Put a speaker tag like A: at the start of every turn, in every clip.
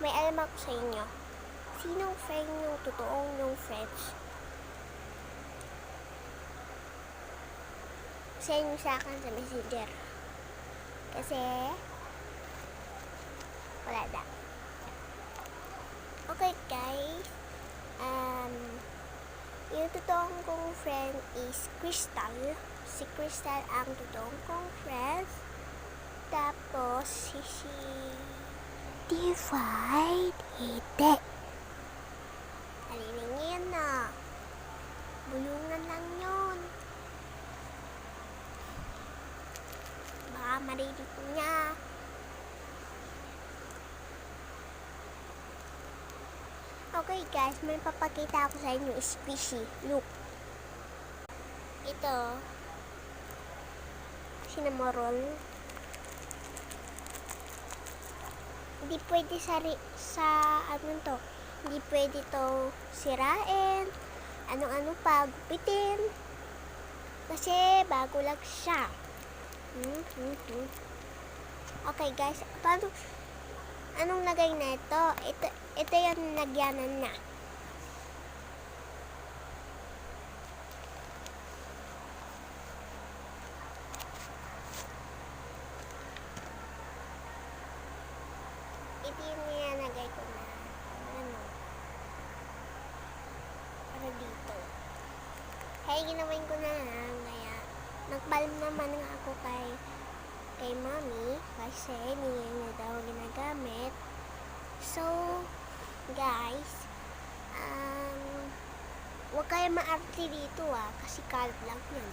A: may alam ako sa inyo. Sinong friend yung totoong yung friends? Send nyo sa akin sa messenger. Kasi, wala na. Okay guys, yung totoong kong friend is Crystal. Si Crystal ang totoong kong friend. Tapos, si Divide, hindi. Alilingin na. Bulungan lang yun. Baka marinig niya. Okay guys, may papakita ako sa inyo. Squishy. Look. Ito. Cinnamoroll. Hindi pwede sa ano to. Hindi pwede to sirain. Ano-ano pa, gupitin. Kasi bago lang siya. Okay guys, anong lagay na ito? Ito yung nagyanan na. Ito yung nilalagay ko na para dito. Kaya ginawain ko na lang. Kaya nagbalm naman nga ako kay mommy kasi hindi niya daw ginagamit. So guys, huwag kayo maarte dito kasi kalat lang yun.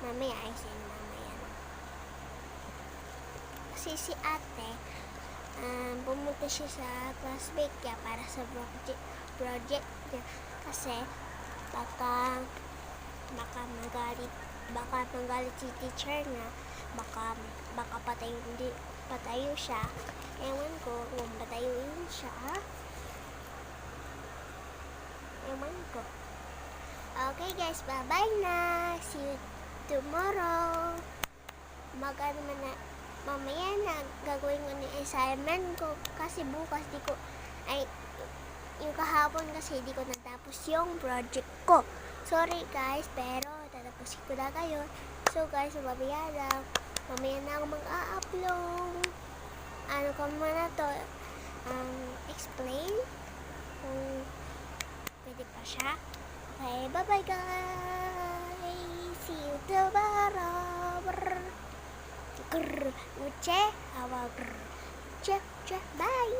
A: Mamaya ayusin mamaya. Kasi si ate pumunta siya sa classmate niya para sa project niya kasi baka magalit si teacher niya, baka patayo siya. Ewan ko kung patayuin siya. Ewan ko. Okay guys, bye bye na. See you tomorrow. Mamaya na gagawin ko ng assignment ko kasi bukas yung kahapon kasi di ko natapos yung project ko. Sorry guys, pero tatapusin ko na kayo. So guys, mamaya na ako mag-a-upload. Ano ko muna to, explain kung pwede pa siya. Okay, bye bye guys. See you tomorrow. Uche, bye.